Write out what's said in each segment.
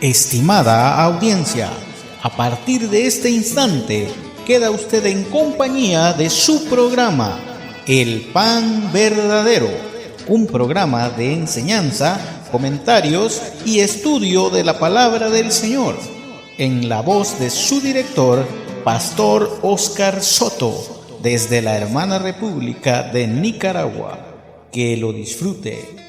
Estimada audiencia, a partir de este instante queda usted en compañía de su programa, El Pan Verdadero, un programa de enseñanza, comentarios y estudio de la palabra del Señor, en la voz de su director, Pastor Oscar Soto, desde la hermana República de Nicaragua. Que lo disfrute.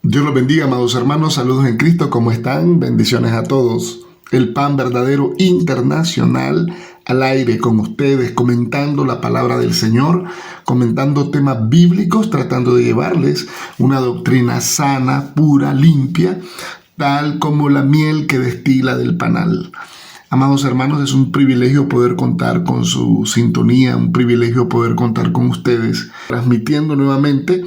Dios los bendiga, amados hermanos. Saludos en Cristo. ¿Cómo están? Bendiciones a todos. El Pan Verdadero Internacional al aire con ustedes, comentando la palabra del Señor, comentando temas bíblicos, tratando de llevarles una doctrina sana, pura, limpia, tal como la miel que destila del panal. Amados hermanos, es un privilegio poder contar con su sintonía, un privilegio poder contar con ustedes, transmitiendo nuevamente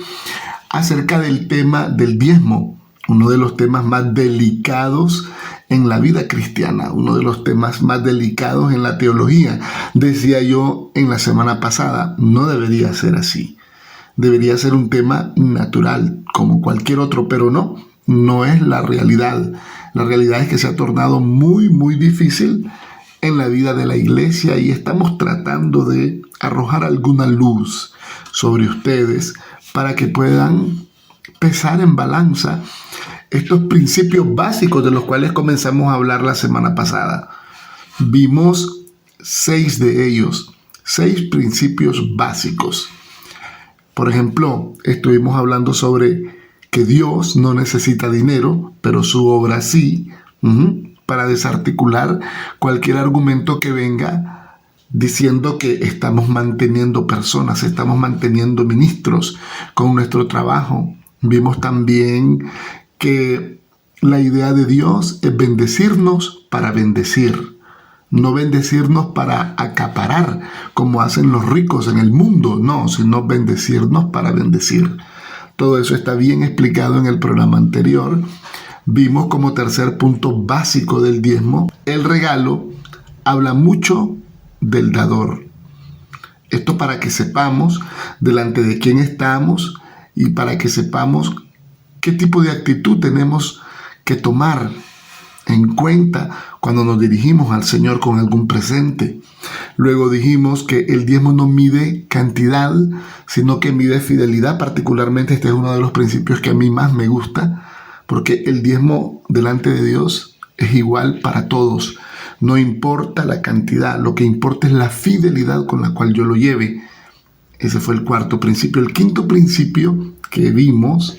acerca del tema del diezmo, uno de los temas más delicados en la vida cristiana, uno de los temas más delicados en la teología. Decía yo en la semana pasada, no debería ser así. Debería ser un tema natural, como cualquier otro, pero no es la realidad. La realidad es que se ha tornado muy, muy difícil en la vida de la iglesia y estamos tratando de arrojar alguna luz sobre ustedes para que puedan pesar en balanza estos principios básicos de los cuales comenzamos a hablar la semana pasada. Vimos 6 de ellos, 6 principios básicos. Por ejemplo, estuvimos hablando sobre que Dios no necesita dinero, pero su obra sí, para desarticular cualquier argumento que venga diciendo que estamos manteniendo personas, estamos manteniendo ministros con nuestro trabajo. Vimos también que la idea de Dios es bendecirnos para bendecir, no bendecirnos para acaparar como hacen los ricos en el mundo, no, sino bendecirnos para bendecir. Todo eso está bien explicado en el programa anterior. Vimos como tercer punto básico del diezmo, el regalo habla mucho del dador. Esto para que sepamos delante de quién estamos y para que sepamos qué tipo de actitud tenemos que tomar en cuenta cuando nos dirigimos al Señor con algún presente. Luego dijimos que el diezmo no mide cantidad, sino que mide fidelidad. Particularmente este es uno de los principios que a mí más me gusta, porque el diezmo delante de Dios es igual para todos. No importa la cantidad, lo que importa es la fidelidad con la cual yo lo lleve. Ese fue el cuarto principio. El quinto principio que vimos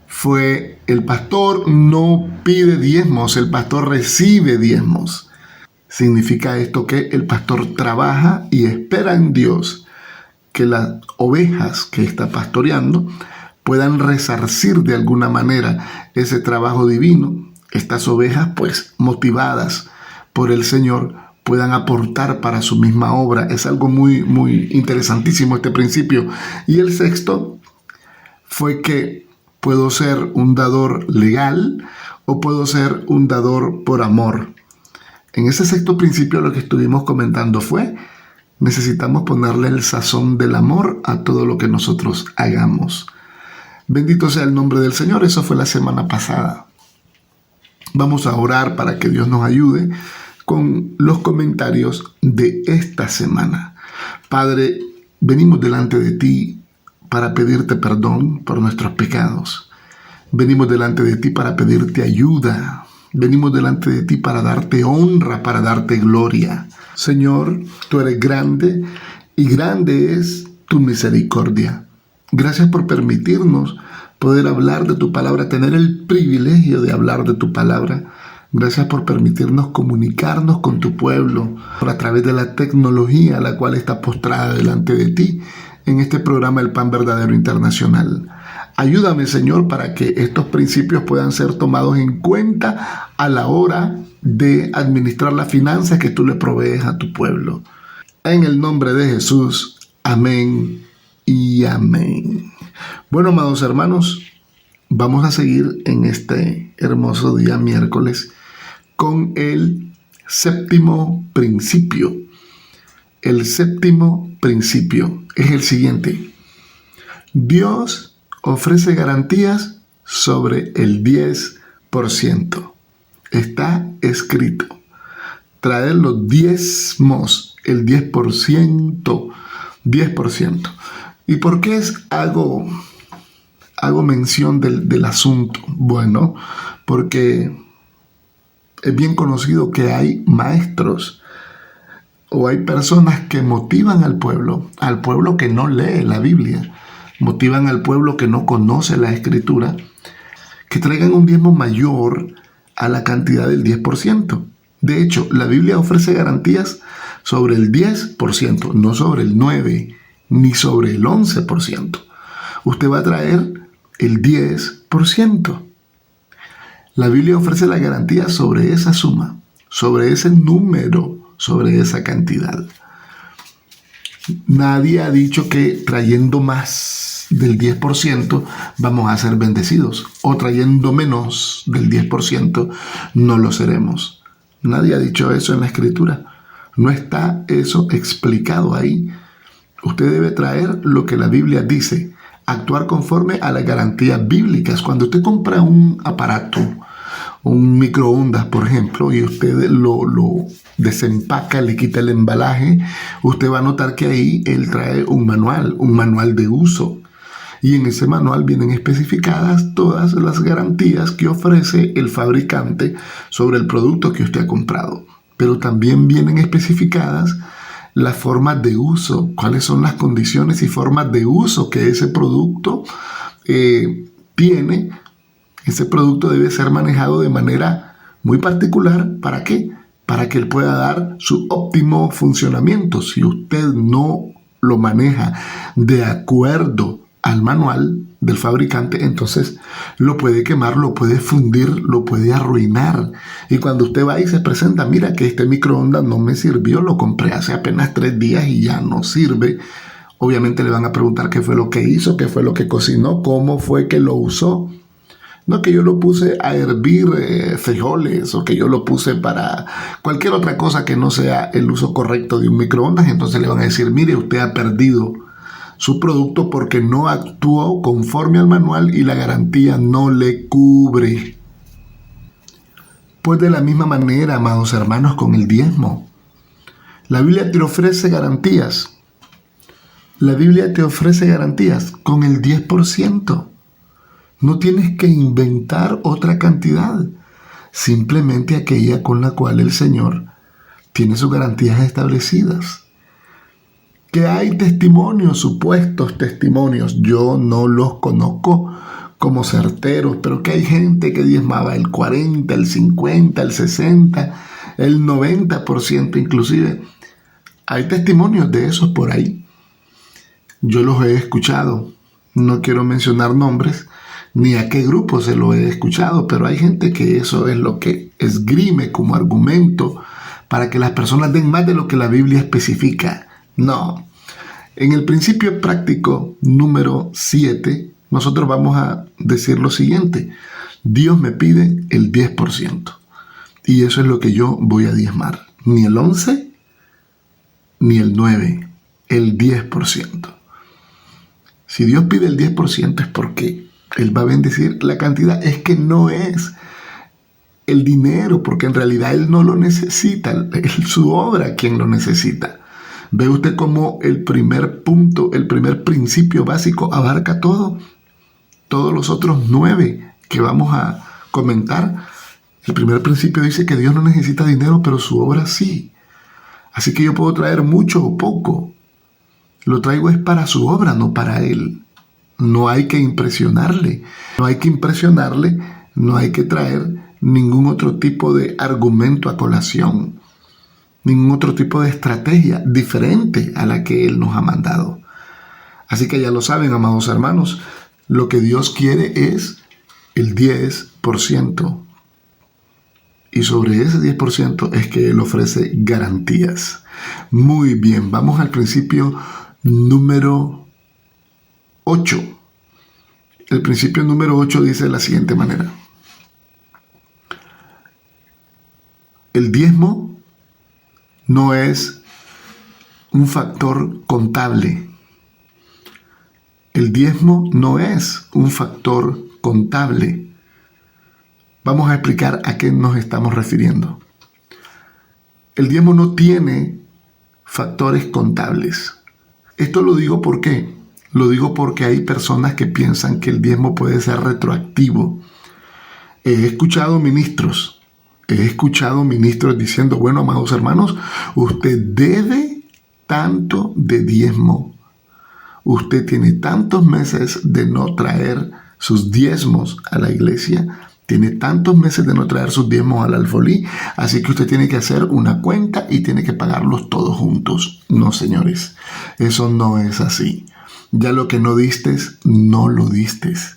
fue: el pastor no pide diezmos, el pastor recibe diezmos. Significa esto que el pastor trabaja y espera en Dios que las ovejas que está pastoreando puedan resarcir de alguna manera ese trabajo divino. Estas ovejas, pues, motivadas por el Señor, puedan aportar para su misma obra. Es algo muy, muy interesantísimo este principio. Y el sexto fue que puedo ser un dador legal o puedo ser un dador por amor. En ese sexto principio lo que estuvimos comentando fue: necesitamos ponerle el sazón del amor a todo lo que nosotros hagamos. Bendito sea el nombre del Señor. Eso fue la semana pasada. Vamos a orar para que Dios nos ayude con los comentarios de esta semana. Padre, venimos delante de ti para pedirte perdón por nuestros pecados. Venimos delante de ti para pedirte ayuda. Venimos delante de ti para darte honra, para darte gloria. Señor, tú eres grande y grande es tu misericordia. Gracias por permitirnos poder hablar de tu palabra, tener el privilegio de hablar de tu palabra. Gracias por permitirnos comunicarnos con tu pueblo a través de la tecnología, la cual está postrada delante de ti en este programa El Pan Verdadero Internacional. Ayúdame, Señor, para que estos principios puedan ser tomados en cuenta a la hora de administrar las finanzas que tú le provees a tu pueblo. En el nombre de Jesús, amén y amén. Bueno, amados hermanos, vamos a seguir en este hermoso día miércoles con el séptimo principio. El séptimo principio es el siguiente. Dios ofrece garantías sobre el 10%. Está escrito. Traer los diezmos, el 10%. 10%. ¿Y por qué hago mención del asunto? Bueno, porque es bien conocido que hay maestros o hay personas que motivan al pueblo que no lee la Biblia, motivan al pueblo que no conoce la Escritura, que traigan un diezmo mayor a la cantidad del 10%. De hecho, la Biblia ofrece garantías sobre el 10%, no sobre el 9%, ni sobre el 11%. Usted va a traer el 10%. La Biblia ofrece la garantía sobre esa suma, sobre ese número, sobre esa cantidad. Nadie ha dicho que trayendo más del 10% vamos a ser bendecidos, o trayendo menos del 10% no lo seremos. Nadie ha dicho eso en la Escritura. No está eso explicado ahí. Usted debe traer lo que la Biblia dice, actuar conforme a las garantías bíblicas. Cuando usted compra un aparato, un microondas, por ejemplo, y usted lo desempaca, le quita el embalaje, usted va a notar que ahí él trae un manual de uso. Y en ese manual vienen especificadas todas las garantías que ofrece el fabricante sobre el producto que usted ha comprado. Pero también vienen especificadas las formas de uso, cuáles son las condiciones y formas de uso que ese producto tiene. Ese producto debe ser manejado de manera muy particular. ¿Para qué? Para que él pueda dar su óptimo funcionamiento. Si usted no lo maneja de acuerdo al manual del fabricante, entonces lo puede quemar, lo puede fundir, lo puede arruinar. Y cuando usted va y se presenta, mira que este microondas no me sirvió, lo compré hace apenas 3 días y ya no sirve. Obviamente le van a preguntar qué fue lo que hizo, qué fue lo que cocinó, cómo fue que lo usó. No que yo lo puse a hervir frijoles o que yo lo puse para cualquier otra cosa que no sea el uso correcto de un microondas. Entonces le van a decir, mire, usted ha perdido su producto porque no actuó conforme al manual y la garantía no le cubre. Pues de la misma manera, amados hermanos, con el diezmo. La Biblia te ofrece garantías. La Biblia te ofrece garantías con el 10%. No tienes que inventar otra cantidad, simplemente aquella con la cual el Señor tiene sus garantías establecidas. Que hay testimonios, supuestos testimonios, yo no los conozco como certeros, pero que hay gente que diezmaba el 40, el 50, el 60, el 90% inclusive. Hay testimonios de esos por ahí. Yo los he escuchado, no quiero mencionar nombres, ni a qué grupo se lo he escuchado, pero hay gente que eso es lo que esgrime como argumento para que las personas den más de lo que la Biblia especifica. No. En el principio práctico número 7, nosotros vamos a decir lo siguiente. Dios me pide el 10%. Y eso es lo que yo voy a diezmar. Ni el 11, ni el 9, el 10%. Si Dios pide el 10% es porque Él va a bendecir la cantidad. Es que no es el dinero, porque en realidad Él no lo necesita. Es su obra quien lo necesita. ¿Ve usted cómo el primer punto, el primer principio básico abarca todo? Todos los otros 9 que vamos a comentar. El primer principio dice que Dios no necesita dinero, pero su obra sí. Así que yo puedo traer mucho o poco. Lo traigo es para su obra, no para Él. No hay que impresionarle. No hay que impresionarle, no hay que traer ningún otro tipo de argumento a colación. Ningún otro tipo de estrategia diferente a la que Él nos ha mandado. Así que ya lo saben, amados hermanos, lo que Dios quiere es el 10%. Y sobre ese 10% es que Él ofrece garantías. Muy bien, vamos al principio número 8. El principio número 8 dice de la siguiente manera. El diezmo no es un factor contable. El diezmo no es un factor contable. Vamos a explicar a qué nos estamos refiriendo. El diezmo no tiene factores contables. Esto lo digo ¿por qué? Lo digo porque hay personas que piensan que el diezmo puede ser retroactivo. He escuchado ministros diciendo, bueno, amados hermanos, usted debe tanto de diezmo. Usted tiene tantos meses de no traer sus diezmos a la iglesia, tiene tantos meses de no traer sus diezmos al alfolí, así que usted tiene que hacer una cuenta y tiene que pagarlos todos juntos. No, señores, eso no es así. Ya lo que no distes, no lo distes.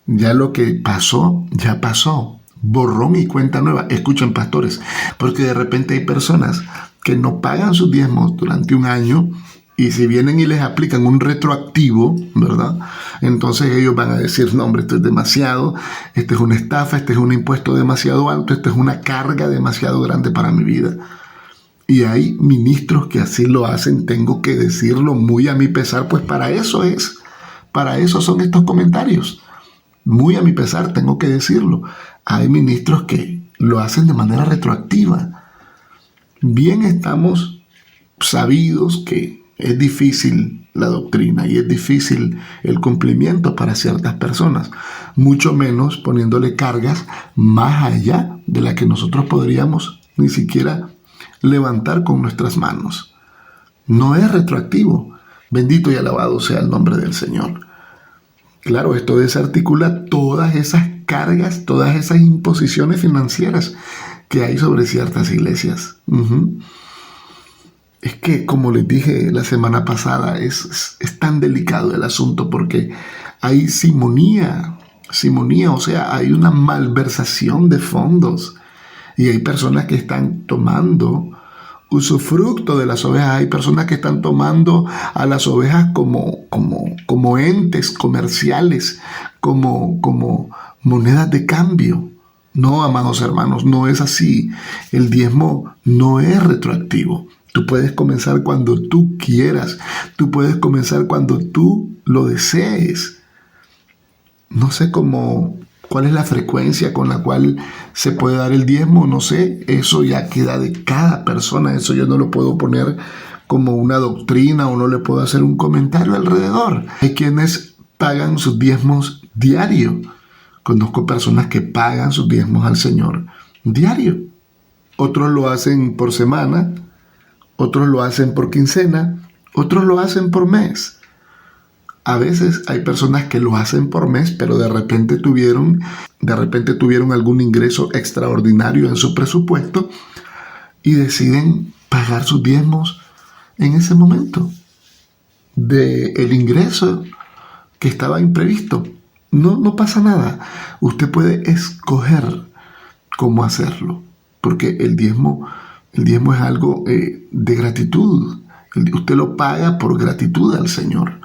Ya lo que pasó, ya pasó. Borrón y cuenta nueva. Escuchen, pastores, porque de repente hay personas que no pagan sus diezmos durante un año y si vienen y les aplican un retroactivo, ¿verdad? Entonces ellos van a decir, no, hombre, esto es demasiado, esto es una estafa, este es un impuesto demasiado alto, esto es una carga demasiado grande para mi vida. Y hay ministros que así lo hacen, tengo que decirlo muy a mi pesar, pues para eso son estos comentarios. Muy a mi pesar, tengo que decirlo. Hay ministros que lo hacen de manera retroactiva. Bien estamos sabidos que es difícil la doctrina y es difícil el cumplimiento para ciertas personas, mucho menos poniéndole cargas más allá de la que nosotros podríamos ni siquiera levantar con nuestras manos. No es retroactivo. Bendito y alabado sea el nombre del Señor. Claro, esto desarticula todas esas cargas, todas esas imposiciones financieras que hay sobre ciertas iglesias. Es que, como les dije la semana pasada, es tan delicado el asunto porque hay simonía, o sea, hay una malversación de fondos y hay personas que están tomando usufructo de las ovejas, hay personas que están tomando a las ovejas como entes comerciales, como monedas de cambio. No, amados hermanos, no es así. El diezmo no es retroactivo. Tú puedes comenzar cuando tú quieras. Tú puedes comenzar cuando tú lo desees. No sé cuál es la frecuencia con la cual se puede dar el diezmo. No sé, eso ya queda de cada persona. Eso yo no lo puedo poner como una doctrina o no le puedo hacer un comentario alrededor. Hay quienes pagan sus diezmos diario. Conozco personas que pagan sus diezmos al Señor diario. Otros lo hacen por semana. Otros lo hacen por quincena, otros lo hacen por mes. A veces hay personas que lo hacen por mes, pero de repente tuvieron algún ingreso extraordinario en su presupuesto y deciden pagar sus diezmos en ese momento del ingreso que estaba imprevisto. No pasa nada. Usted puede escoger cómo hacerlo, porque el diezmo es algo de gratitud. Usted lo paga por gratitud al Señor.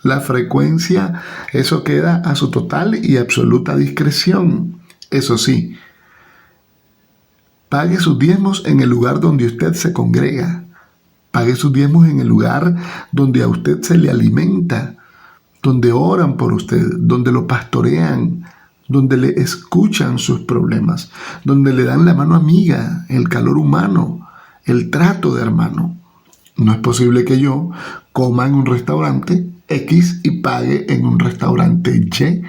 La frecuencia, eso queda a su total y absoluta discreción. Eso sí, pague sus diezmos en el lugar donde usted se congrega. Pague sus diezmos en el lugar donde a usted se le alimenta, donde oran por usted, donde lo pastorean, donde le escuchan sus problemas, donde le dan la mano amiga, el calor humano, el trato de hermano. No es posible que yo coma en un restaurante X y pague en un restaurante Y.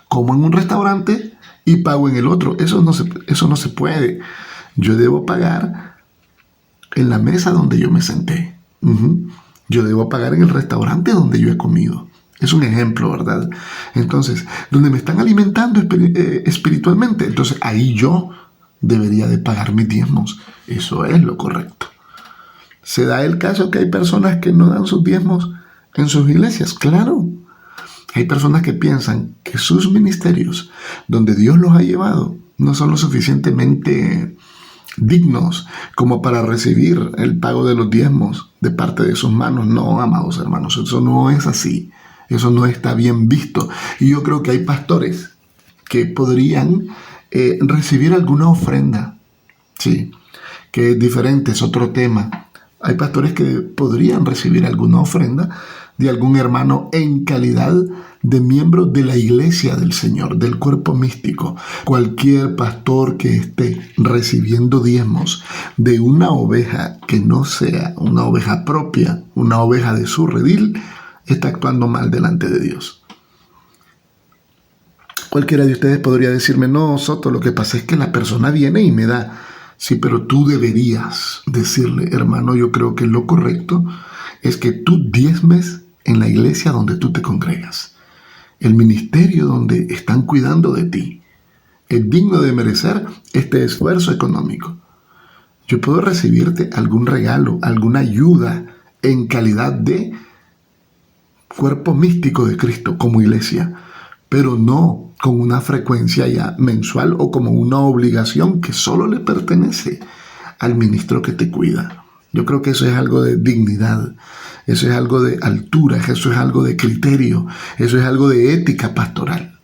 Como en un restaurante y pago en el otro. Eso no se puede. Yo debo pagar en la mesa donde yo me senté. Yo debo pagar en el restaurante donde yo he comido. Es un ejemplo, ¿verdad? Entonces, donde me están alimentando espiritualmente, entonces ahí yo debería de pagar mis diezmos. Eso es lo correcto. ¿Se da el caso que hay personas que no dan sus diezmos en sus iglesias? Claro. Hay personas que piensan que sus ministerios, donde Dios los ha llevado, no son lo suficientemente dignos como para recibir el pago de los diezmos de parte de sus manos. No, amados hermanos, eso no es así. Eso no está bien visto. Y yo creo que hay pastores que podrían recibir alguna ofrenda. Sí, que es diferente, es otro tema. Hay pastores que podrían recibir alguna ofrenda de algún hermano en calidad de miembro de la iglesia del Señor, del cuerpo místico. Cualquier pastor que esté recibiendo diezmos de una oveja que no sea una oveja propia, una oveja de su redil, está actuando mal delante de Dios. Cualquiera de ustedes podría decirme, no, Soto, lo que pasa es que la persona viene y me da. Sí, pero tú deberías decirle, hermano, yo creo que lo correcto es que tú diezmes en la iglesia donde tú te congregas. El ministerio donde están cuidando de ti es digno de merecer este esfuerzo económico. Yo puedo recibirte algún regalo, alguna ayuda en calidad de cuerpo místico de Cristo como iglesia, pero no con una frecuencia ya mensual o como una obligación que solo le pertenece al ministro que te cuida. Yo creo que eso es algo de dignidad, eso es algo de altura, eso es algo de criterio, eso es algo de ética pastoral.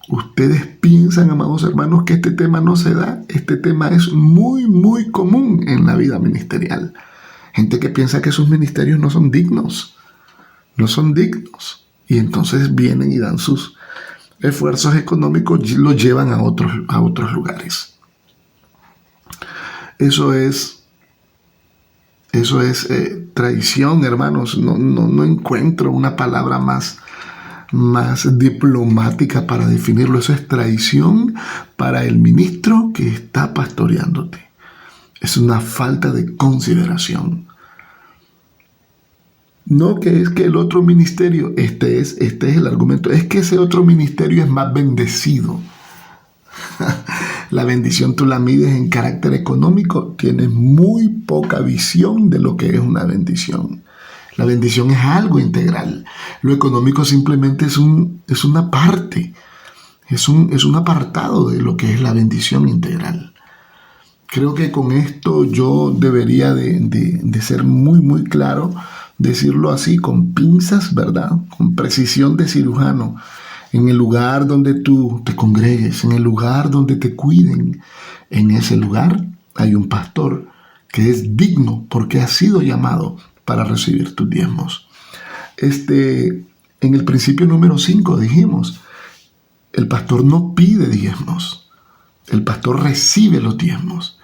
Ustedes piensan, amados hermanos, que este tema no se da. Este tema es muy, muy común en la vida ministerial. Gente que piensa que sus ministerios no son dignos. No son dignos. Y entonces vienen y dan sus esfuerzos económicos y los llevan a otros lugares. Eso es traición, hermanos. No encuentro una palabra más diplomática para definirlo. Eso es traición para el ministro que está pastoreándote. Es una falta de consideración. No que es que el otro ministerio, este es el argumento, es que ese otro ministerio es más bendecido. La bendición tú la mides en carácter económico, tienes muy poca visión de lo que es una bendición. La bendición es algo integral. Lo económico simplemente es una parte, es un apartado de lo que es la bendición integral. Creo que con esto yo debería de ser muy, muy claro, decirlo así, con pinzas, ¿verdad? Con precisión de cirujano. En el lugar donde tú te congregues, en el lugar donde te cuiden, en ese lugar hay un pastor que es digno porque ha sido llamado para recibir tus diezmos. En el principio número 5 dijimos, el pastor no pide diezmos, el pastor recibe los diezmos.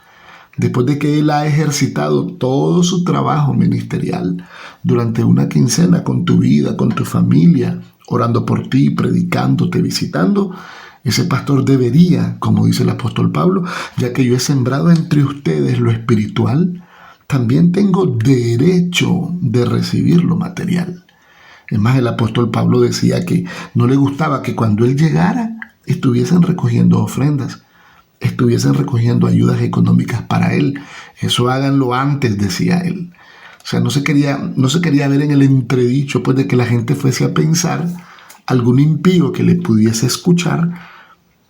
Después de que él ha ejercitado todo su trabajo ministerial durante una quincena con tu vida, con tu familia, orando por ti, predicándote, visitando, ese pastor debería, como dice el apóstol Pablo, ya que yo he sembrado entre ustedes lo espiritual, también tengo derecho de recibir lo material. Es más, el apóstol Pablo decía que no le gustaba que cuando él llegara estuviesen recogiendo ofrendas, estuviesen recogiendo ayudas económicas para él. Eso háganlo antes, decía él. O sea, no se quería ver en el entredicho, pues, de que la gente fuese a pensar, algún impío que le pudiese escuchar,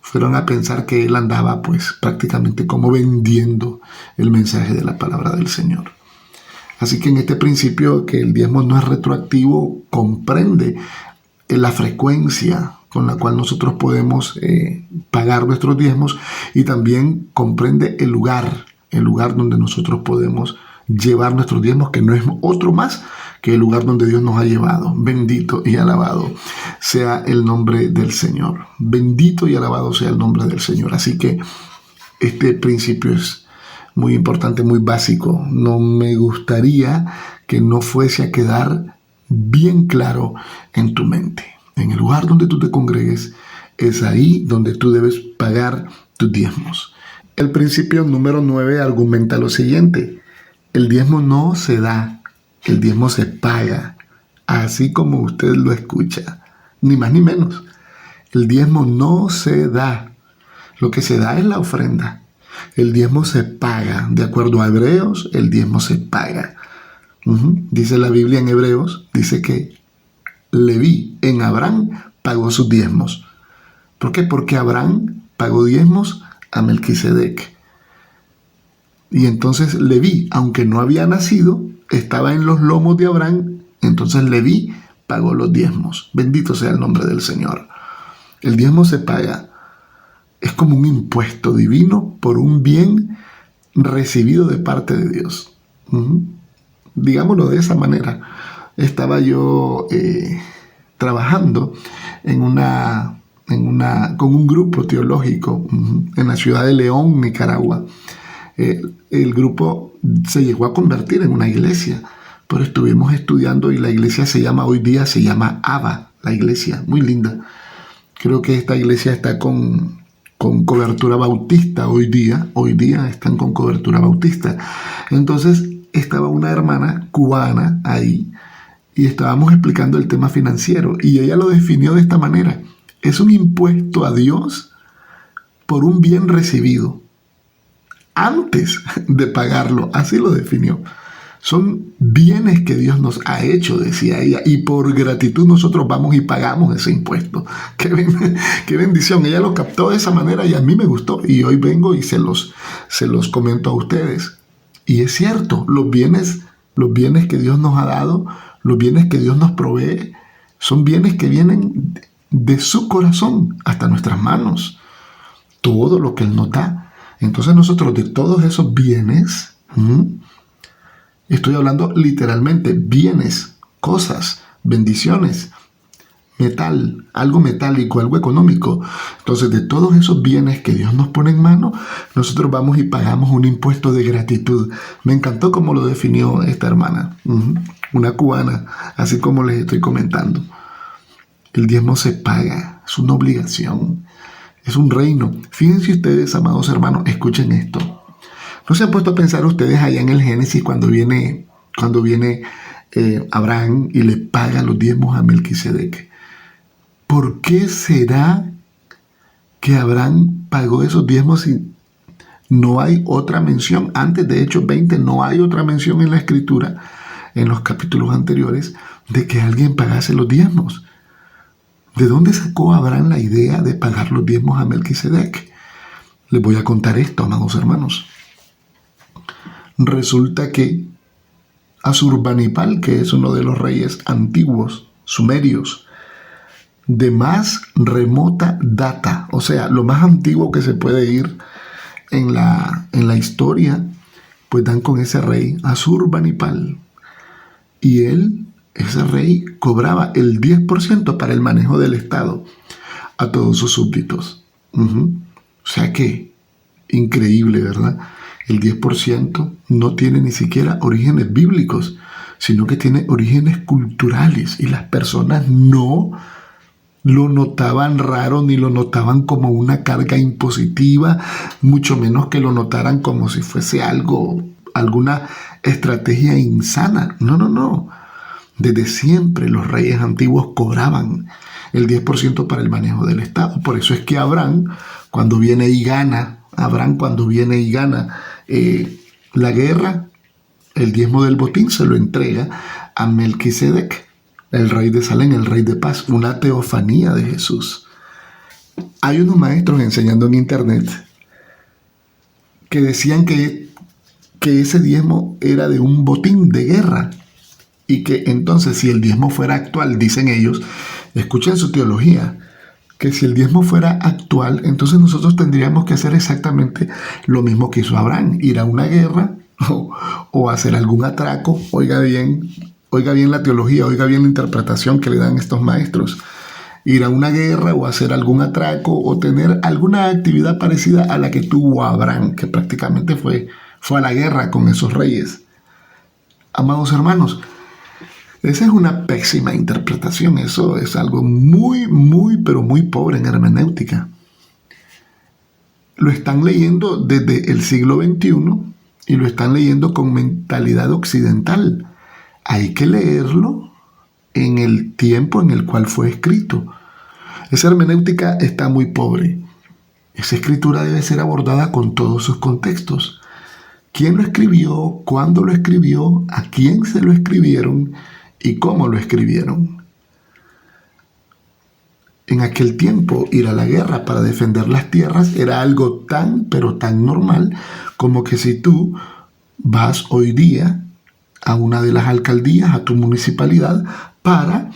fueron a pensar que él andaba, pues, prácticamente como vendiendo el mensaje de la palabra del Señor. Así que en este principio, que el diezmo no es retroactivo, comprende la frecuencia con la cual nosotros podemos pagar nuestros diezmos, y también comprende el lugar donde nosotros podemos llevar nuestros diezmos, que no es otro más que el lugar donde Dios nos ha llevado. Bendito y alabado sea el nombre del Señor. Bendito y alabado sea el nombre del Señor. Así que este principio es muy importante, muy básico. No me gustaría que no fuese a quedar bien claro en tu mente. En el lugar donde tú te congregues, es ahí donde tú debes pagar tus diezmos. El principio número 9 argumenta lo siguiente: el diezmo no se da, el diezmo se paga, así como usted lo escucha, ni más ni menos. El diezmo no se da, lo que se da es la ofrenda. El diezmo se paga, de acuerdo a Hebreos, el diezmo se paga. Dice la Biblia en Hebreos, dice que Leví en Abraham pagó sus diezmos. ¿Por qué? Porque Abraham pagó diezmos a Melquisedec. Y entonces Leví, aunque no había nacido, estaba en los lomos de Abraham. Entonces Leví pagó los diezmos. Bendito sea el nombre del Señor. El diezmo se paga. Es como un impuesto divino por un bien recibido de parte de Dios. Digámoslo de esa manera. Estaba yo trabajando con un grupo teológico en la ciudad de León, Nicaragua. El grupo se llegó a convertir en una iglesia, pero estuvimos estudiando y la iglesia hoy día se llama ABA, la iglesia, muy linda. Creo que esta iglesia está con cobertura bautista hoy día están con cobertura bautista. Entonces estaba una hermana cubana ahí y estábamos explicando el tema financiero y ella lo definió de esta manera: es un impuesto a Dios por un bien recibido antes de pagarlo. Así lo definió. Son bienes que Dios nos ha hecho, decía ella, y por gratitud nosotros vamos y pagamos ese impuesto. Qué bendición. Ella lo captó de esa manera y a mí me gustó. Y hoy vengo y se los comento a ustedes. Y es cierto, los bienes que Dios nos ha dado, los bienes que Dios nos provee, son bienes que vienen de su corazón hasta nuestras manos. Todo lo que Él nos da. Entonces nosotros de todos esos bienes, estoy hablando literalmente, bienes, cosas, bendiciones, metal, algo metálico, algo económico. Entonces, de todos esos bienes que Dios nos pone en mano, nosotros vamos y pagamos un impuesto de gratitud. Me encantó cómo lo definió esta hermana, una cubana, así como les estoy comentando. El diezmo se paga, es una obligación, es un reino. Fíjense ustedes, amados hermanos, escuchen esto. ¿No se han puesto a pensar ustedes allá en el Génesis cuando viene Abraham y le paga los diezmos a Melquisedec? ¿Por qué será que Abraham pagó esos diezmos si no hay otra mención? Antes de Hechos 20 no hay otra mención en la Escritura, en los capítulos anteriores, de que alguien pagase los diezmos. ¿De dónde sacó Abraham la idea de pagar los diezmos a Melquisedec? Les voy a contar esto, amados hermanos. Resulta que Asurbanipal, que es uno de los reyes antiguos, sumerios, de más remota data, o sea, lo más antiguo que se puede ir en la historia, pues dan con ese rey, Asurbanipal. Y ese rey, cobraba el 10% para el manejo del Estado a todos sus súbditos. O sea que, increíble, ¿verdad? El 10% no tiene ni siquiera orígenes bíblicos, sino que tiene orígenes culturales. Y las personas no lo notaban raro, ni lo notaban como una carga impositiva, mucho menos que lo notaran como si fuese alguna estrategia insana. No. Desde siempre los reyes antiguos cobraban el 10% para el manejo del Estado. Por eso es que Abraham, cuando viene y gana la guerra, el diezmo del botín se lo entrega a Melquisedec, el rey de Salem, el rey de paz, una teofanía de Jesús. Hay unos maestros enseñando en internet que decían que ese diezmo era de un botín de guerra y que entonces si el diezmo fuera actual, dicen ellos, escuchen su teología, que si el diezmo fuera actual, entonces nosotros tendríamos que hacer exactamente lo mismo que hizo Abraham, ir a una guerra o hacer algún atraco. Oiga bien la teología, oiga bien la interpretación que le dan estos maestros. Ir a una guerra o hacer algún atraco o tener alguna actividad parecida a la que tuvo Abraham, que prácticamente fue a la guerra con esos reyes. Amados hermanos, esa es una pésima interpretación. Eso es algo pero muy pobre en hermenéutica. Lo están leyendo desde el siglo XXI y lo están leyendo con mentalidad occidental. Hay que leerlo en el tiempo en el cual fue escrito. Esa hermenéutica está muy pobre. Esa escritura debe ser abordada con todos sus contextos. ¿Quién lo escribió? ¿Cuándo lo escribió? ¿A quién se lo escribieron? ¿Y cómo lo escribieron? En aquel tiempo, ir a la guerra para defender las tierras era algo pero tan normal como que si tú vas hoy día a una de las alcaldías, a tu municipalidad, para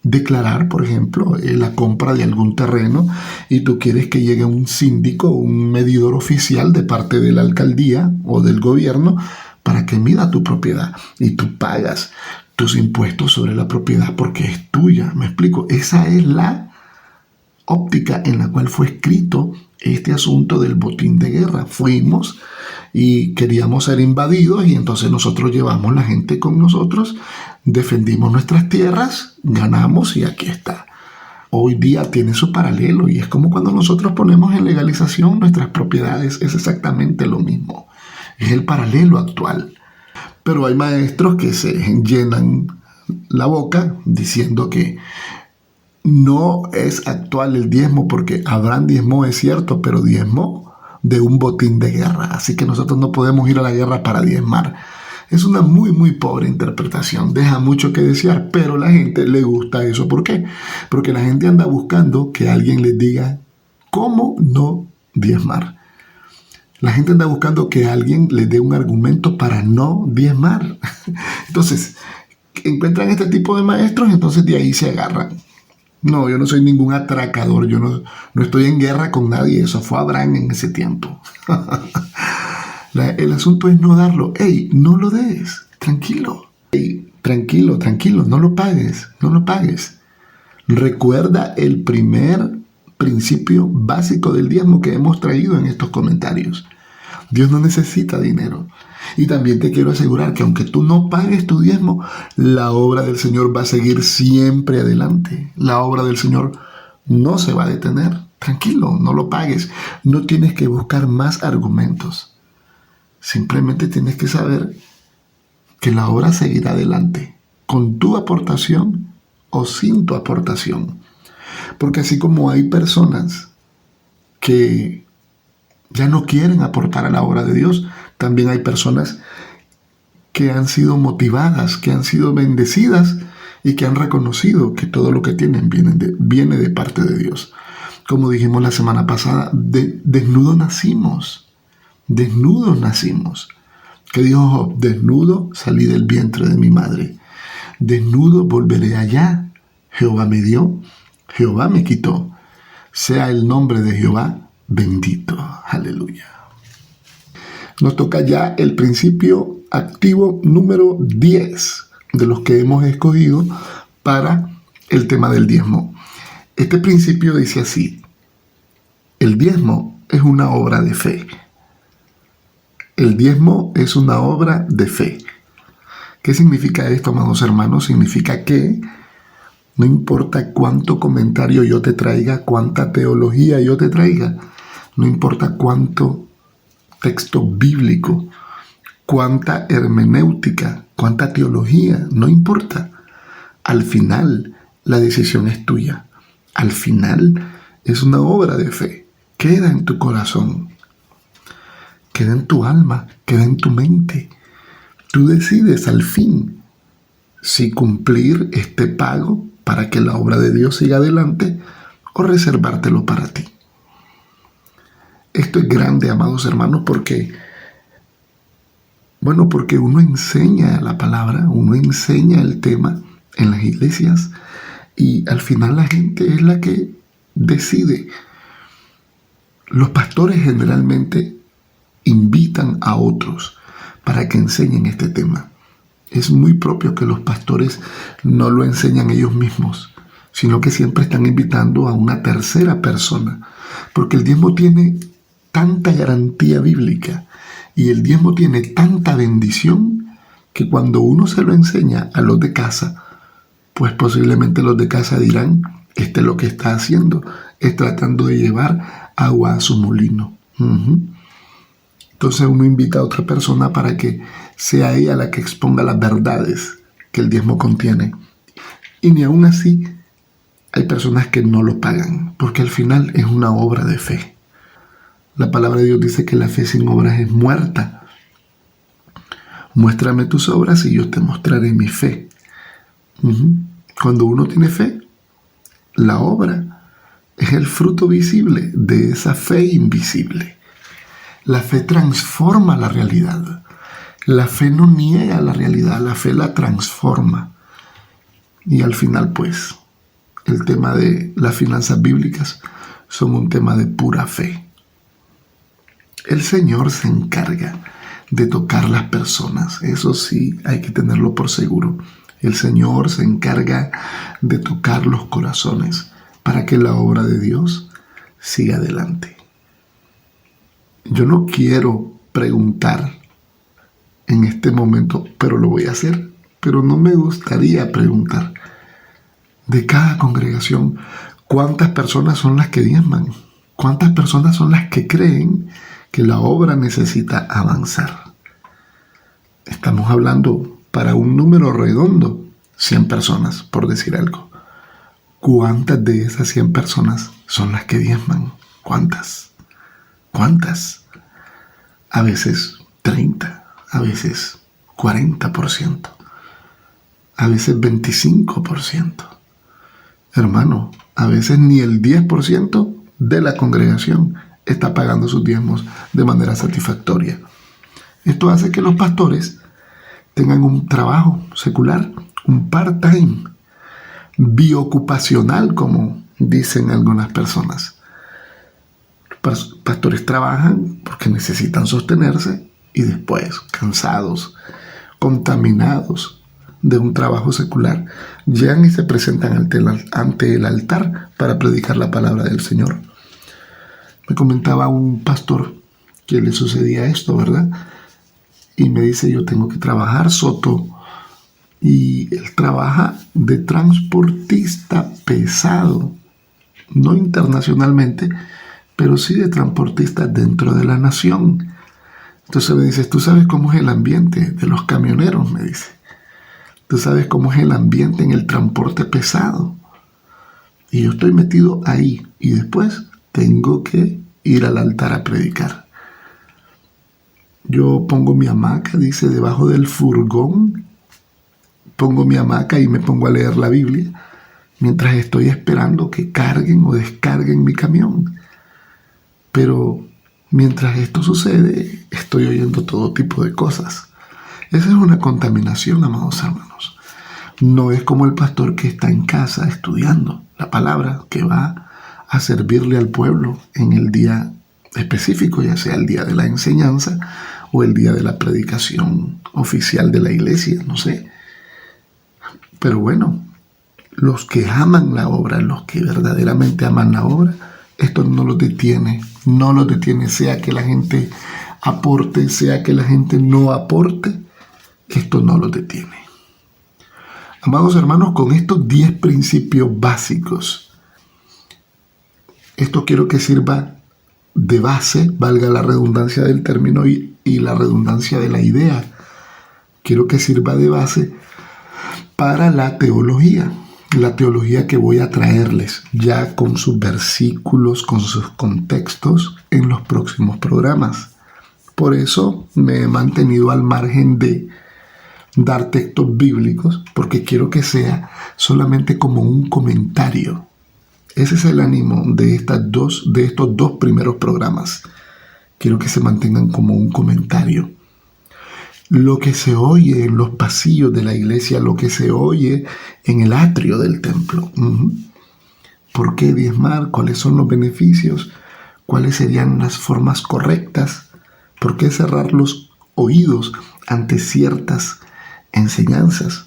declarar, por ejemplo, la compra de algún terreno y tú quieres que llegue un síndico, un medidor oficial de parte de la alcaldía o del gobierno para que mida tu propiedad y tú pagas tus impuestos sobre la propiedad porque es tuya. ¿Me explico? Esa es la óptica en la cual fue escrito este asunto del botín de guerra. Fuimos y queríamos ser invadidos y entonces nosotros llevamos la gente con nosotros, defendimos nuestras tierras, ganamos y aquí está. Hoy día tiene su paralelo y es como cuando nosotros ponemos en legalización nuestras propiedades, es exactamente lo mismo. Es el paralelo actual. Pero hay maestros que se llenan la boca diciendo que no es actual el diezmo porque Abraham diezmó, es cierto, pero diezmó de un botín de guerra. Así que nosotros no podemos ir a la guerra para diezmar. Es una muy, muy pobre interpretación. Deja mucho que desear, pero a la gente le gusta eso. ¿Por qué? Porque la gente anda buscando que alguien les diga cómo no diezmar. La gente anda buscando que alguien les dé un argumento para no diezmar. Entonces, encuentran este tipo de maestros, entonces de ahí se agarran. No, yo no soy ningún atracador, yo no estoy en guerra con nadie, eso fue Abraham en ese tiempo. El asunto es no darlo. ¡Ey, no lo des! Tranquilo. ¡Ey, tranquilo, no lo pagues! Recuerda el primer principio básico del diezmo que hemos traído en estos comentarios. Dios no necesita dinero. Y también te quiero asegurar que aunque tú no pagues tu diezmo, la obra del Señor va a seguir siempre adelante. La obra del Señor no se va a detener. Tranquilo, no lo pagues. No tienes que buscar más argumentos. Simplemente tienes que saber que la obra seguirá adelante, con tu aportación o sin tu aportación. Porque así como hay personas que ya no quieren aportar a la obra de Dios, también hay personas que han sido motivadas, que han sido bendecidas y que han reconocido que todo lo que tienen viene de parte de Dios. Como dijimos la semana pasada, desnudos nacimos. ¿Qué dijo Job? Desnudo salí del vientre de mi madre. Desnudo volveré allá. Jehová me dio, Jehová me quitó. Sea el nombre de Jehová bendito. Aleluya. Nos toca ya el principio activo número 10 de los que hemos escogido para el tema del diezmo. Este principio dice así: el diezmo es una obra de fe. El diezmo es una obra de fe. ¿Qué significa esto, amados hermanos? Significa que no importa cuánto comentario yo te traiga, cuánta teología yo te traiga, no importa cuánto texto bíblico, cuánta hermenéutica, cuánta teología, no importa. Al final, la decisión es tuya. Al final, es una obra de fe. Queda en tu corazón, queda en tu alma, queda en tu mente. Tú decides al fin si cumplir este pago para que la obra de Dios siga adelante o reservártelo para ti. Esto es grande, amados hermanos, porque uno enseña la palabra, uno enseña el tema en las iglesias y al final la gente es la que decide. Los pastores generalmente invitan a otros para que enseñen este tema. Es muy propio que los pastores no lo enseñan ellos mismos, sino que siempre están invitando a una tercera persona, porque el diezmo tiene tanta garantía bíblica y el diezmo tiene tanta bendición que cuando uno se lo enseña a los de casa, pues posiblemente los de casa dirán: este lo que está haciendo es tratando de llevar agua a su molino. Entonces uno invita a otra persona para que sea ella la que exponga las verdades que el diezmo contiene. Y ni aún así hay personas que no lo pagan, porque al final es una obra de fe. La palabra de Dios dice que la fe sin obras es muerta. Muéstrame tus obras y yo te mostraré mi fe. Cuando uno tiene fe, la obra es el fruto visible de esa fe invisible. La fe transforma la realidad. La fe no niega la realidad, la fe la transforma. Y al final, pues, el tema de las finanzas bíblicas son un tema de pura fe. El Señor se encarga de tocar las personas. Eso sí, hay que tenerlo por seguro. El Señor se encarga de tocar los corazones para que la obra de Dios siga adelante. Yo no quiero preguntar en este momento, pero lo voy a hacer. Pero no me gustaría preguntar de cada congregación cuántas personas son las que diezman, cuántas personas son las que creen que la obra necesita avanzar. Estamos hablando para un número redondo, 100 personas, por decir algo. ¿Cuántas de esas 100 personas son las que diezman? ¿Cuántas? A veces 30, a veces 40%, a veces 25%. Hermano, a veces ni el 10% de la congregación está pagando sus diezmos de manera satisfactoria. Esto hace que los pastores tengan un trabajo secular, un part-time, biocupacional, como dicen algunas personas. Los pastores trabajan porque necesitan sostenerse y después, cansados, contaminados de un trabajo secular, llegan y se presentan ante el altar para predicar la palabra del Señor. Me comentaba un pastor que le sucedía esto, ¿verdad? Y me dice, yo tengo que trabajar, Soto. Y él trabaja de transportista pesado, no internacionalmente, pero sí de transportista dentro de la nación. Entonces me dice, ¿tú sabes cómo es el ambiente de los camioneros? Me dice. ¿Tú sabes cómo es el ambiente en el transporte pesado? Y yo estoy metido ahí y después tengo que ir al altar a predicar. Yo pongo mi hamaca, dice, debajo del furgón. Pongo mi hamaca y me pongo a leer la Biblia mientras estoy esperando que carguen o descarguen mi camión. Pero mientras esto sucede, estoy oyendo todo tipo de cosas. Esa es una contaminación, amados hermanos. No es como el pastor que está en casa estudiando la palabra, que va a servirle al pueblo en el día específico, ya sea el día de la enseñanza o el día de la predicación oficial de la iglesia, no sé. Pero bueno, los que aman la obra, los que verdaderamente aman la obra, esto no los detiene, sea que la gente aporte, sea que la gente no aporte, esto no los detiene. Amados hermanos, con estos 10 principios básicos, esto quiero que sirva de base, valga la redundancia del término y la redundancia de la idea. Quiero que sirva de base para la teología que voy a traerles ya con sus versículos, con sus contextos en los próximos programas. Por eso me he mantenido al margen de dar textos bíblicos, porque quiero que sea solamente como un comentario. Ese es el ánimo de estos dos primeros programas. Quiero que se mantengan como un comentario. Lo que se oye en los pasillos de la iglesia, lo que se oye en el atrio del templo. ¿Por qué diezmar? ¿Cuáles son los beneficios? ¿Cuáles serían las formas correctas? ¿Por qué cerrar los oídos ante ciertas enseñanzas?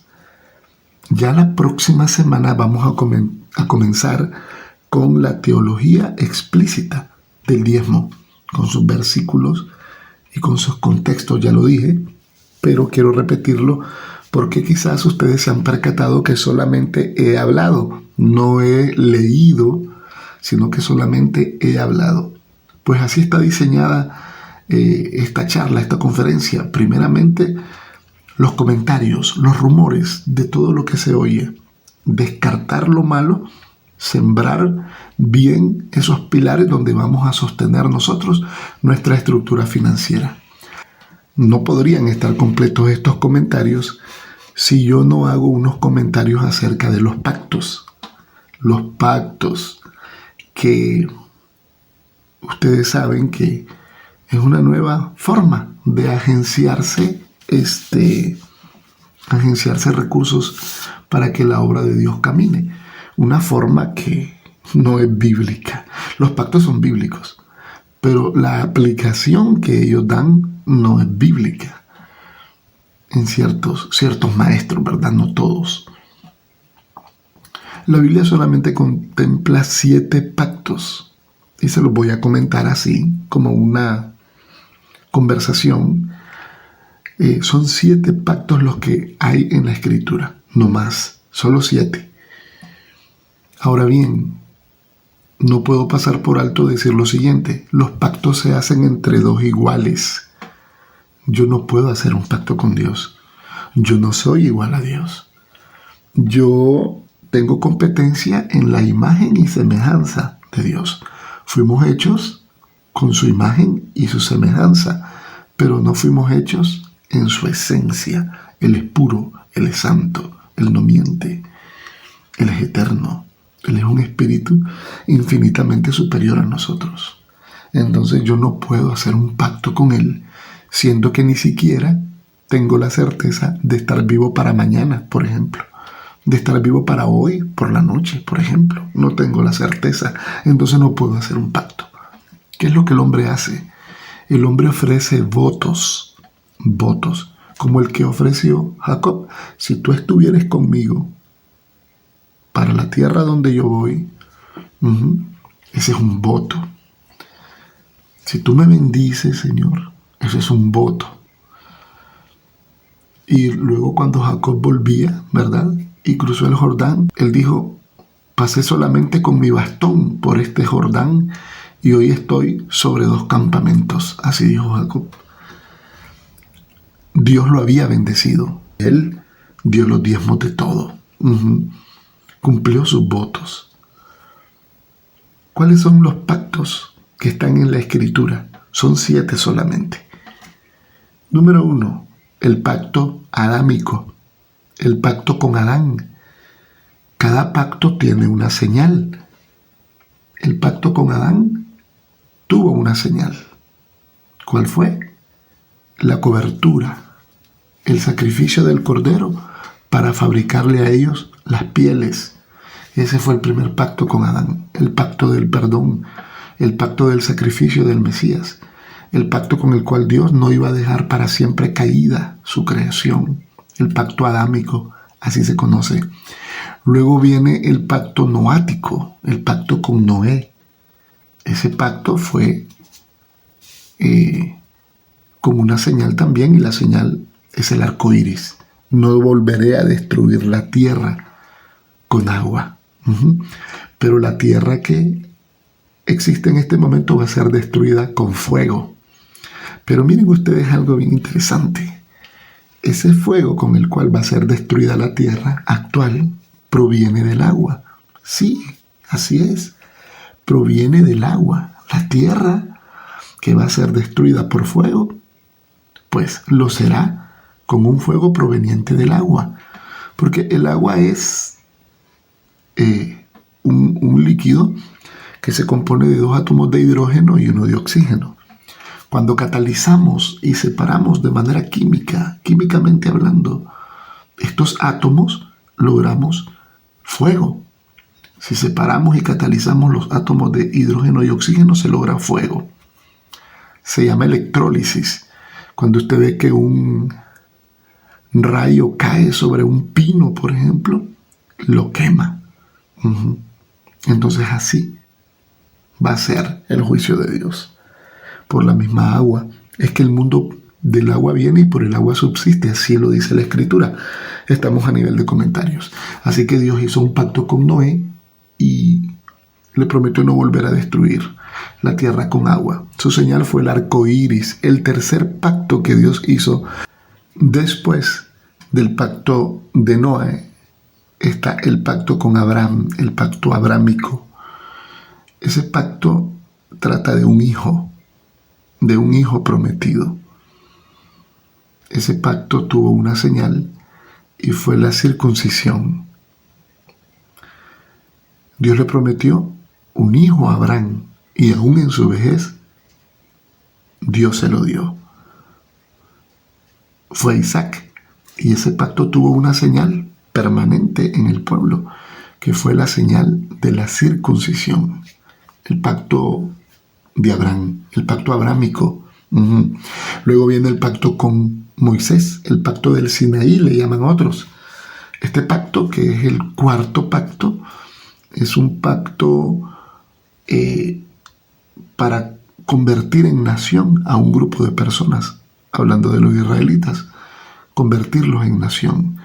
Ya la próxima semana vamos a comenzar con la teología explícita del diezmo, con sus versículos y con sus contextos, ya lo dije, pero quiero repetirlo porque quizás ustedes se han percatado que solamente he hablado, no he leído, sino que solamente he hablado. Pues así está diseñada esta charla, esta conferencia. Primeramente, los comentarios, los rumores de todo lo que se oye, descartar lo malo, sembrar bien esos pilares donde vamos a sostener nosotros nuestra estructura financiera. No podrían estar completos estos comentarios si yo no hago unos comentarios acerca de los pactos. Los pactos que ustedes saben que es una nueva forma de agenciarse recursos para que la obra de Dios camine. Una forma que no es bíblica. Los pactos son bíblicos, pero la aplicación que ellos dan no es bíblica. En ciertos maestros, ¿verdad? No todos. La Biblia solamente contempla 7 pactos y se los voy a comentar así, como una conversación. Son 7 pactos los que hay en la Escritura, no más, solo 7. Ahora bien, no puedo pasar por alto decir lo siguiente: los pactos se hacen entre 2 iguales. Yo no puedo hacer un pacto con Dios. Yo no soy igual a Dios. Yo tengo competencia en la imagen y semejanza de Dios. Fuimos hechos con su imagen y su semejanza, pero no fuimos hechos en su esencia. Él es puro, Él es santo, Él no miente, Él es eterno, Él es un espíritu infinitamente superior a nosotros. Entonces yo no puedo hacer un pacto con Él, siendo que ni siquiera tengo la certeza de estar vivo para mañana, por ejemplo. De estar vivo para hoy, por la noche, por ejemplo. No tengo la certeza, entonces no puedo hacer un pacto. ¿Qué es lo que el hombre hace? El hombre ofrece votos, como el que ofreció Jacob. Si tú estuvieras conmigo para la tierra donde yo voy, ese es un voto. Si tú me bendices, Señor, ese es un voto. Y luego cuando Jacob volvía, ¿verdad?, y cruzó el Jordán, él dijo: pasé solamente con mi bastón por este Jordán y hoy estoy sobre 2 campamentos. Así dijo Jacob. Dios lo había bendecido. Él dio los diezmos de todo. Cumplió sus votos. ¿Cuáles son los pactos que están en la Escritura? Son 7 solamente. Número 1, el pacto adámico. El pacto con Adán. Cada pacto tiene una señal. El pacto con Adán tuvo una señal. ¿Cuál fue? La cobertura, el sacrificio del cordero para fabricarle a ellos las pieles. Ese fue el primer pacto con Adán. El pacto del perdón, el pacto del sacrificio del Mesías, el pacto con el cual Dios no iba a dejar para siempre caída su creación. El pacto adámico, así se conoce. Luego viene el pacto noático, el pacto con Noé. Ese pacto fue como una señal también, y la señal es el arco iris. No volveré a destruir la tierra con agua. Pero la tierra que existe en este momento va a ser destruida con fuego. Pero miren ustedes algo bien interesante. Ese fuego con el cual va a ser destruida la tierra actual proviene del agua. Sí, así es. Proviene del agua. La tierra que va a ser destruida por fuego, pues lo será con un fuego proveniente del agua. Porque el agua es un líquido que se compone de 2 átomos de hidrógeno y 1 de oxígeno. Cuando catalizamos y separamos de manera químicamente hablando, estos átomos, logramos fuego. Si separamos y catalizamos los átomos de hidrógeno y oxígeno, se logra fuego. Se llama electrólisis. Cuando usted ve que un rayo cae sobre un pino, por ejemplo, lo quema. Entonces así va a ser el juicio de Dios. Por la misma agua. Es que el mundo del agua viene y por el agua subsiste, así lo dice la Escritura. Estamos a nivel de comentarios. Así que Dios hizo un pacto con Noé y le prometió no volver a destruir la tierra con agua. Su señal fue el arco iris. El tercer pacto que Dios hizo después del pacto de Noé está el pacto con Abraham, el pacto abrámico. Ese pacto trata de un hijo prometido. Ese pacto tuvo una señal y fue la circuncisión. Dios le prometió un hijo a Abraham y aún en su vejez Dios se lo dio. Fue Isaac, y ese pacto tuvo una señal permanente en el pueblo, que fue la señal de la circuncisión. El pacto de Abraham, el pacto abrámico. Luego viene el pacto con Moisés, el pacto del Sinaí, le llaman otros. Este pacto, que es el cuarto pacto, es un pacto para convertir en nación a un grupo de personas, hablando de los israelitas, convertirlos en nación.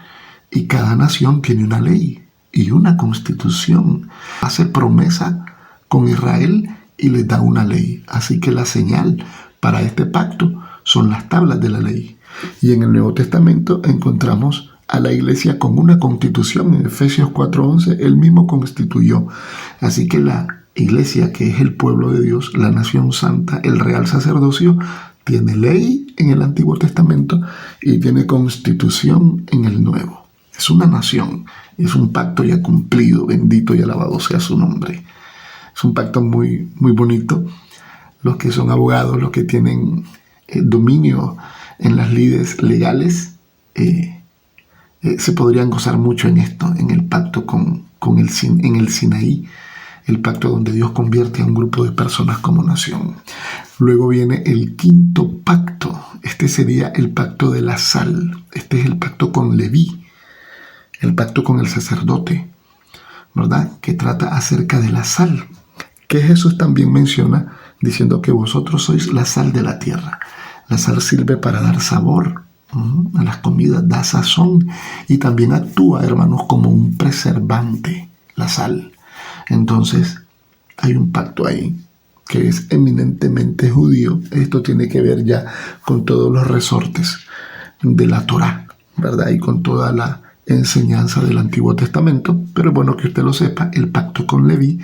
Y cada nación tiene una ley y una constitución. Hace promesa con Israel y les da una ley. Así que la señal para este pacto son las tablas de la ley. Y en el Nuevo Testamento encontramos a la iglesia con una constitución. En Efesios 4:11, él mismo constituyó. Así que la iglesia, que es el pueblo de Dios, la nación santa, el real sacerdocio, tiene ley en el Antiguo Testamento y tiene constitución en el Nuevo. Es una nación, es un pacto ya cumplido, bendito y alabado sea su nombre. Es un pacto muy, muy bonito. Los que son abogados, los que tienen dominio en las lides legales, se podrían gozar mucho en esto, en el pacto en el Sinaí, el pacto donde Dios convierte a un grupo de personas como nación. Luego viene el quinto pacto. Este sería el pacto de la sal. Este es el pacto con Leví, el pacto con el sacerdote, ¿verdad? Que trata acerca de la sal, que Jesús también menciona diciendo que vosotros sois la sal de la tierra. La sal sirve para dar sabor a las comidas, da sazón y también actúa, hermanos, como un preservante, la sal. Entonces, hay un pacto ahí que es eminentemente judío. Esto tiene que ver ya con todos los resortes de la Torá, ¿verdad? Y con toda la enseñanza del Antiguo Testamento. Pero es bueno que usted lo sepa, el pacto con Leví,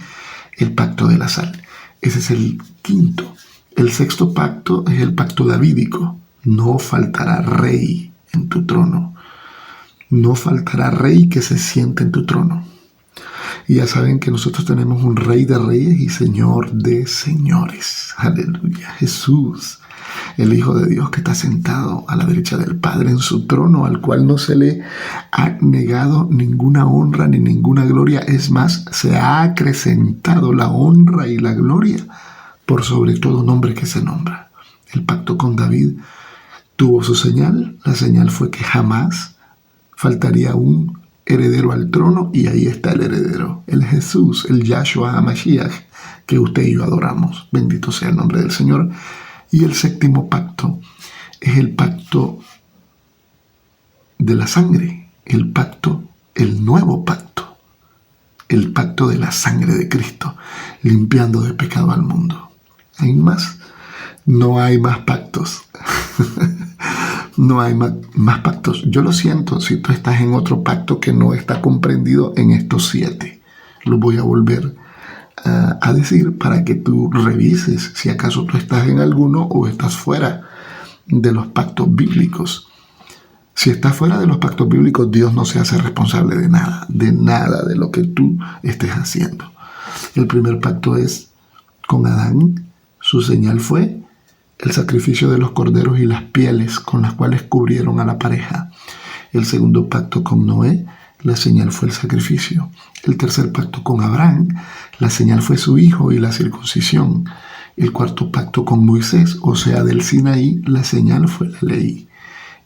el pacto de la sal. Ese es el quinto. El sexto pacto es el pacto davídico. No faltará rey en tu trono. No faltará rey que se siente en tu trono. Y ya saben que nosotros tenemos un rey de reyes y señor de señores. Aleluya. Jesús, el Hijo de Dios que está sentado a la derecha del Padre en su trono, al cual no se le ha negado ninguna honra ni ninguna gloria. Es más, se ha acrecentado la honra y la gloria por sobre todo nombre que se nombra. El pacto con David tuvo su señal. La señal fue que jamás faltaría un heredero al trono, y ahí está el heredero, el Jesús, el Yahshua HaMashiach, que usted y yo adoramos. Bendito sea el nombre del Señor. Y el séptimo pacto es el pacto de la sangre, el nuevo pacto, el pacto de la sangre de Cristo, limpiando de pecado al mundo. ¿Hay más? No hay más pactos. No hay más pactos. Yo lo siento si tú estás en otro pacto que no está comprendido en estos 7. Lo voy a volver a decir para que tú revises si acaso tú estás en alguno o estás fuera de los pactos bíblicos. Si estás fuera de los pactos bíblicos, Dios no se hace responsable de nada de lo que tú estés haciendo. El primer pacto es con Adán. Su señal fue el sacrificio de los corderos y las pieles con las cuales cubrieron a la pareja. El segundo pacto con Noé, la señal fue el sacrificio. El tercer pacto con Abraham, la señal fue su hijo y la circuncisión. El cuarto pacto con Moisés, o sea, del Sinaí, la señal fue la ley.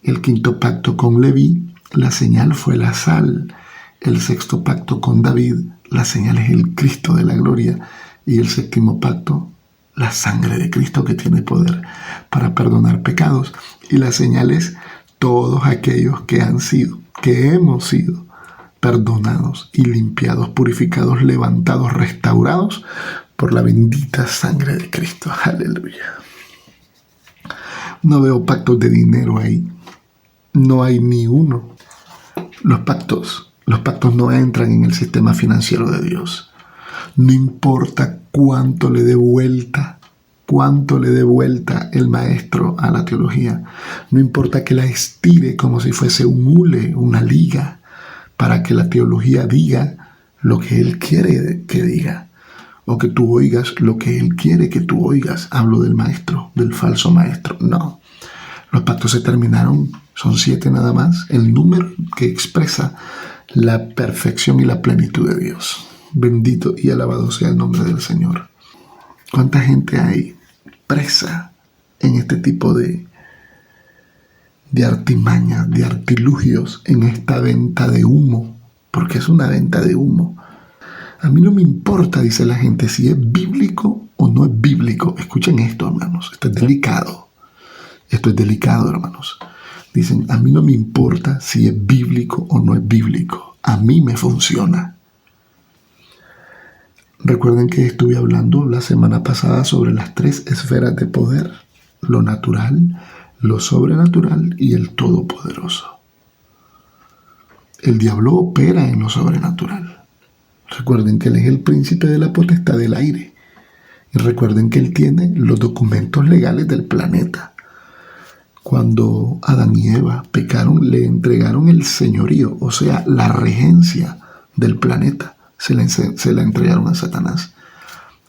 El quinto pacto con Leví, la señal fue la sal. El sexto pacto con David, la señal es el Cristo de la gloria. Y el séptimo pacto, la sangre de Cristo, que tiene poder para perdonar pecados. Y la señal es todos aquellos que hemos sido perdonados y limpiados, purificados, levantados, restaurados por la bendita sangre de Cristo. Aleluya. No veo pactos de dinero ahí. No hay ni uno. Los pactos no entran en el sistema financiero de Dios. No importa cuánto le dé vuelta el maestro a la teología. No importa que la estire como si fuese un hule, una liga, para que la teología diga lo que él quiere que diga, o que tú oigas lo que él quiere que tú oigas. Hablo del maestro, del falso maestro. No. Los pactos se terminaron. Son 7 nada más. El número que expresa la perfección y la plenitud de Dios. Bendito y alabado sea el nombre del Señor. ¿Cuánta gente hay presa en este tipo de artimañas, de artilugios, en esta venta de humo? Porque es una venta de humo. A mí no me importa, dice la gente, si es bíblico o no es bíblico. Escuchen esto, hermanos. Esto es delicado. Esto es delicado, hermanos. Dicen, a mí no me importa si es bíblico o no es bíblico. A mí me funciona. Recuerden que estuve hablando la semana pasada sobre las 3 esferas de poder: lo natural, lo sobrenatural y el todopoderoso. El diablo opera en lo sobrenatural. Recuerden que él es el príncipe de la potestad del aire. Y recuerden que él tiene los documentos legales del planeta. Cuando Adán y Eva pecaron, le entregaron el señorío, o sea, la regencia del planeta. Se la entregaron a Satanás.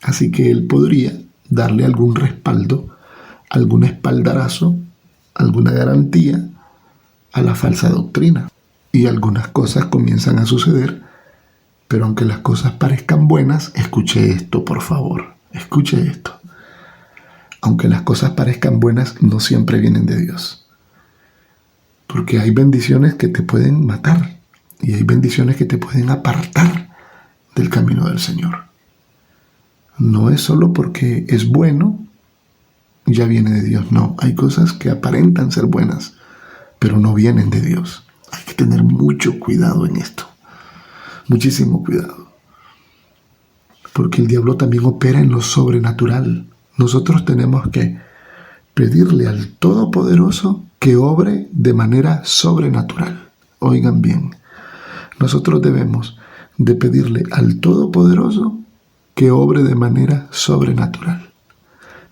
Así que él podría darle algún respaldo, algún espaldarazo, alguna garantía a la falsa doctrina. Y algunas cosas comienzan a suceder, pero aunque las cosas parezcan buenas, escuche esto, por favor, escuche esto. Aunque las cosas parezcan buenas, no siempre vienen de Dios. Porque hay bendiciones que te pueden matar y hay bendiciones que te pueden apartar del camino del Señor. No es solo porque es bueno, ya viene de Dios. No, hay cosas que aparentan ser buenas, pero no vienen de Dios. Hay que tener mucho cuidado en esto. Muchísimo cuidado. Porque el diablo también opera en lo sobrenatural. Nosotros tenemos que pedirle al Todopoderoso que obre de manera sobrenatural. Oigan bien, nosotros debemos de pedirle al Todopoderoso que obre de manera sobrenatural,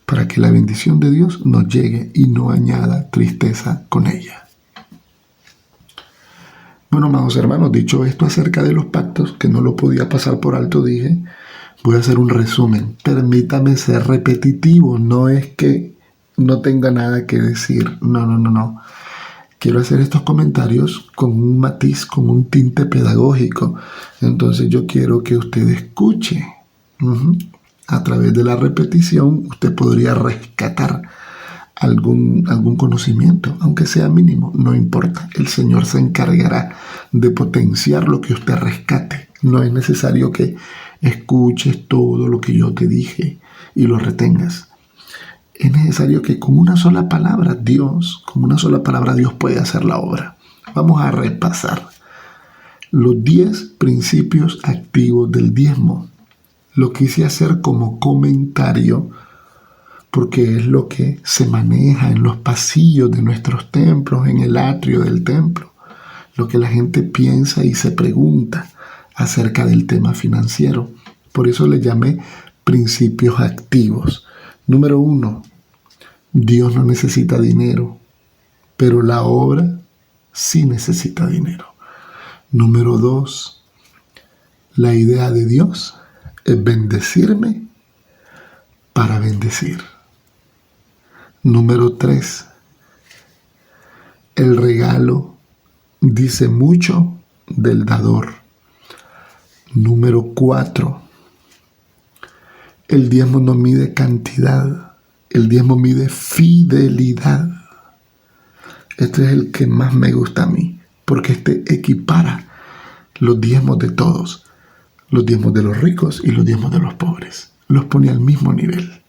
para que la bendición de Dios nos llegue y no añada tristeza con ella. Bueno, amados hermanos, dicho esto acerca de los pactos, que no lo podía pasar por alto, dije, voy a hacer un resumen. Permítame ser repetitivo, no es que no tenga nada que decir, no. Quiero hacer estos comentarios con un matiz, con un tinte pedagógico. Entonces yo quiero que usted escuche. A través de la repetición usted podría rescatar algún conocimiento, aunque sea mínimo, no importa. El Señor se encargará de potenciar lo que usted rescate. No es necesario que escuches todo lo que yo te dije y lo retengas. Es necesario que con una sola palabra Dios puede hacer la obra. Vamos a repasar los 10 principios activos del diezmo. Lo quise hacer como comentario porque es lo que se maneja en los pasillos de nuestros templos, en el atrio del templo, lo que la gente piensa y se pregunta acerca del tema financiero. Por eso le llamé principios activos. Número 1, Dios no necesita dinero, pero la obra sí necesita dinero. Número 2, la idea de Dios es bendecirme para bendecir. Número 3, el regalo dice mucho del dador. Número 4, el diezmo no mide cantidad, el diezmo mide fidelidad. Este es el que más me gusta a mí, porque este equipara los diezmos de todos, los diezmos de los ricos y los diezmos de los pobres. Los pone al mismo nivel.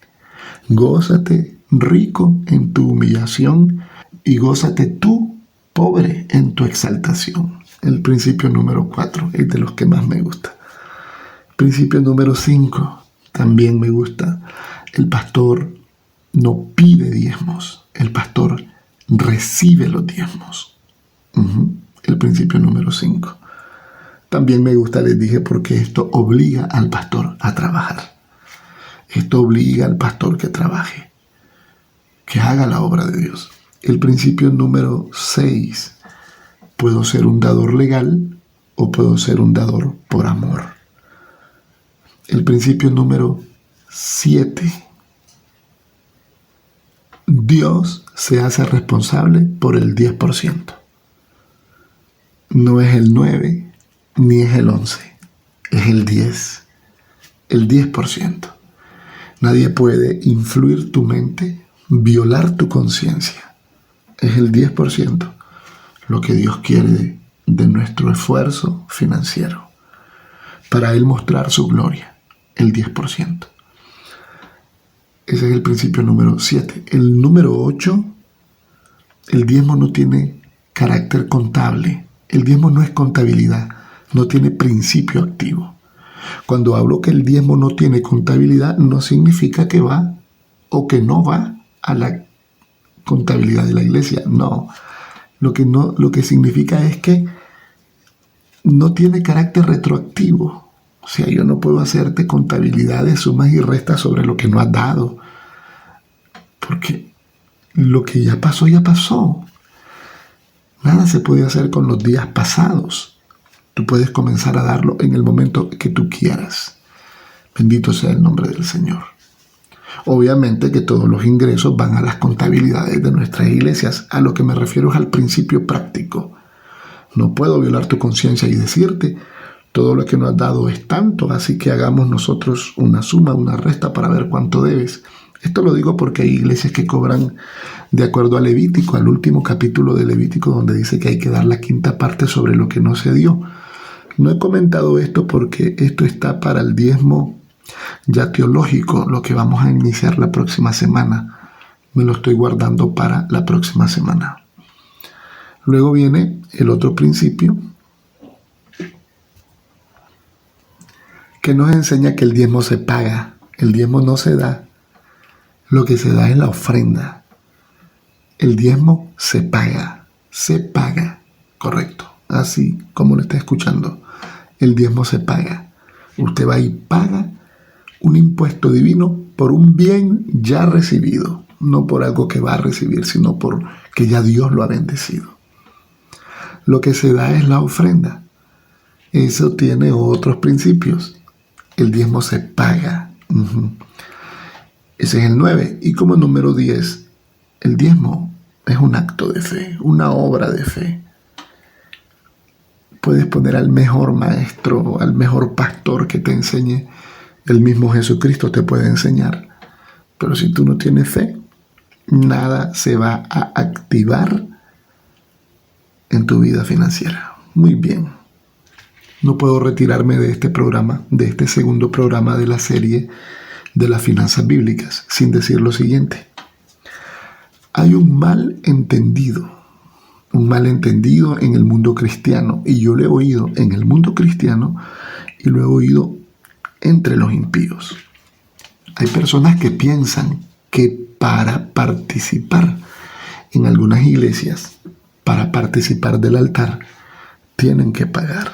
Gózate rico en tu humillación y gózate tú pobre en tu exaltación. El principio número 4 es de los que más me gusta. Principio número 5 también me gusta. El pastor no pide diezmos, el pastor recibe los diezmos. El principio número 5. También me gusta, les dije, porque esto obliga al pastor a trabajar. Esto obliga al pastor que trabaje, que haga la obra de Dios. El principio número 6. Puedo ser un dador legal o puedo ser un dador por amor. El principio número 7. Dios se hace responsable por el 10%. No es el 9 ni es el 11, es el 10. El 10%. Nadie puede influir tu mente, violar tu conciencia. Es el 10% lo que Dios quiere de nuestro esfuerzo financiero para Él mostrar su gloria, el 10%. Ese es el principio número 7. El número 8, el diezmo no tiene carácter contable. El diezmo no es contabilidad, no tiene principio activo. Cuando hablo que el diezmo no tiene contabilidad, no significa que va o que no va a la contabilidad de la iglesia. No. Lo que significa es que no tiene carácter retroactivo. O sea, yo no puedo hacerte contabilidad de sumas y restas sobre lo que no has dado. Porque lo que ya pasó, ya pasó. Nada se puede hacer con los días pasados. Tú puedes comenzar a darlo en el momento que tú quieras. Bendito sea el nombre del Señor. Obviamente que todos los ingresos van a las contabilidades de nuestras iglesias. A lo que me refiero es al principio práctico. No puedo violar tu conciencia y decirte, todo lo que nos has dado es tanto, así que hagamos nosotros una suma, una resta para ver cuánto debes. Esto lo digo porque hay iglesias que cobran de acuerdo a Levítico, al último capítulo de Levítico, donde dice que hay que dar la quinta parte sobre lo que no se dio. No he comentado esto porque esto está para el diezmo ya teológico, lo que vamos a iniciar la próxima semana. Me lo estoy guardando para la próxima semana. Luego viene el otro principio que nos enseña que el diezmo se paga. El diezmo no se da. Lo que se da es la ofrenda. El diezmo se paga. Se paga. Correcto. Así como lo está escuchando. El diezmo se paga. Usted va y paga un impuesto divino por un bien ya recibido. No por algo que va a recibir, sino por que ya Dios lo ha bendecido. Lo que se da es la ofrenda. Eso tiene otros principios. El diezmo se paga. Ese es el 9. Y como número 10, el diezmo es un acto de fe, una obra de fe. Puedes poner al mejor maestro, al mejor pastor que te enseñe. El mismo Jesucristo te puede enseñar. Pero si tú no tienes fe, nada se va a activar en tu vida financiera. Muy bien. No puedo retirarme de este programa, de este segundo programa de la serie de las finanzas bíblicas, sin decir lo siguiente. Hay un malentendido en el mundo cristiano, y yo lo he oído en el mundo cristiano y lo he oído entre los impíos. Hay personas que piensan que para participar en algunas iglesias, para participar del altar, tienen que pagar.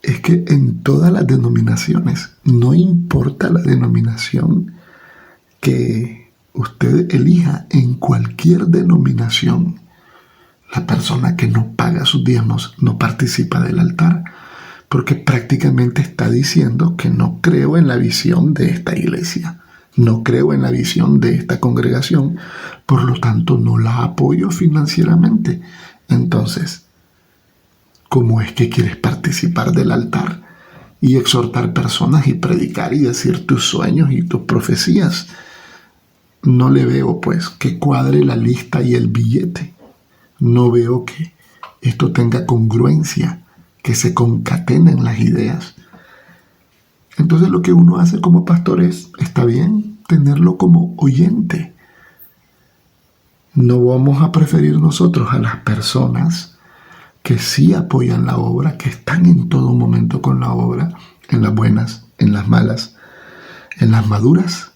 Es que en todas las denominaciones, no importa la denominación que usted elija, en cualquier denominación, la persona que no paga sus diezmos no participa del altar, porque prácticamente está diciendo que no creo en la visión de esta iglesia, no creo en la visión de esta congregación, por lo tanto no la apoyo financieramente. Entonces, ¿cómo es que quieres participar del altar y exhortar personas y predicar y decir tus sueños y tus profecías? No le veo pues que cuadre la lista y el billete. No veo que esto tenga congruencia, que se concatenen las ideas. Entonces lo que uno hace como pastor es, está bien, tenerlo como oyente. No vamos a preferir nosotros a las personas que sí apoyan la obra, que están en todo momento con la obra, en las buenas, en las malas, en las maduras,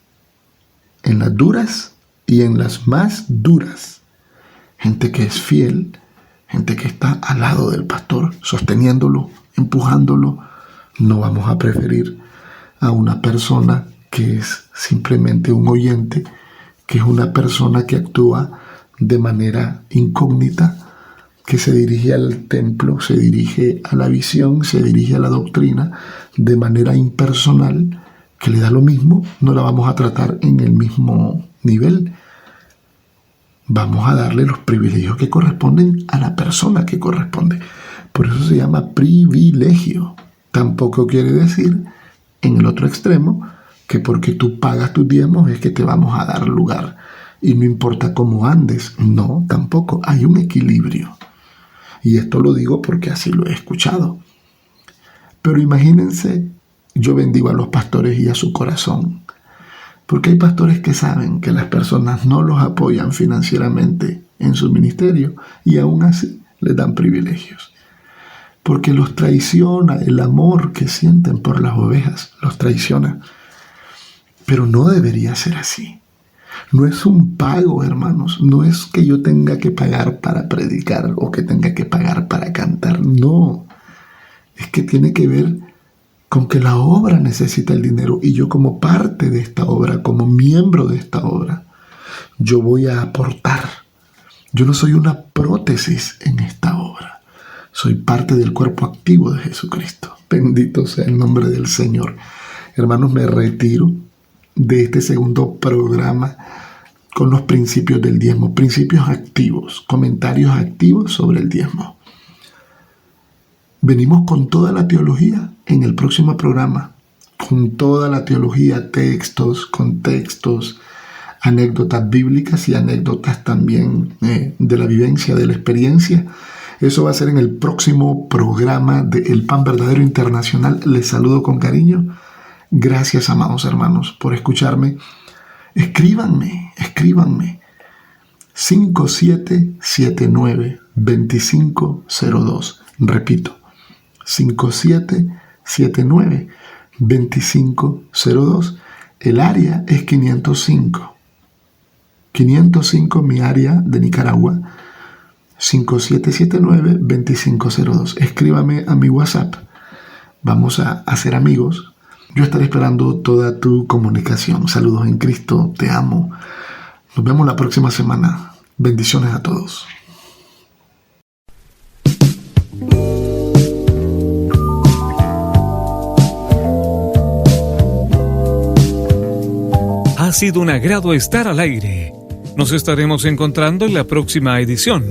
en las duras y en las más duras. Gente que es fiel, gente que está al lado del pastor, sosteniéndolo, empujándolo. No vamos a preferir a una persona que es simplemente un oyente, que es una persona que actúa de manera incógnita, que se dirige al templo, se dirige a la visión, se dirige a la doctrina de manera impersonal, que le da lo mismo. No la vamos a tratar en el mismo nivel. Vamos a darle los privilegios que corresponden a la persona que corresponde. Por eso se llama privilegio. Tampoco quiere decir en el otro extremo, que porque tú pagas tus diezmos es que te vamos a dar lugar. Y no importa cómo andes. No, tampoco. Hay un equilibrio. Y esto lo digo porque así lo he escuchado. Pero imagínense, yo bendigo a los pastores y a su corazón. Porque hay pastores que saben que las personas no los apoyan financieramente en su ministerio y aún así les dan privilegios. Porque los traiciona el amor que sienten por las ovejas, los traiciona. Pero no debería ser así. No es un pago, hermanos. No es que yo tenga que pagar para predicar o que tenga que pagar para cantar. No. Es que tiene que ver con que la obra necesita el dinero y yo como parte de esta obra, como miembro de esta obra, yo voy a aportar. Yo no soy una prótesis en esta obra. Soy parte del cuerpo activo de Jesucristo. Bendito sea el nombre del Señor. Hermanos, me retiro de este segundo programa con los principios del diezmo. Principios activos, comentarios activos sobre el diezmo. Venimos con toda la teología en el próximo programa, con toda la teología, textos, contextos, anécdotas bíblicas y anécdotas también de la vivencia, de la experiencia. Eso va a ser en el próximo programa de El Pan Verdadero Internacional. Les saludo con cariño. Gracias, amados hermanos, por escucharme. Escríbanme. 5779-2502. Repito. 5779-2502. El área es 505. 505 mi área de Nicaragua. 5779-2502. Escríbame a mi WhatsApp. Vamos a hacer amigos. Yo estaré esperando toda tu comunicación. Saludos en Cristo. Te amo. Nos vemos la próxima semana. Bendiciones a todos. Ha sido un agrado estar al aire. Nos estaremos encontrando en la próxima edición.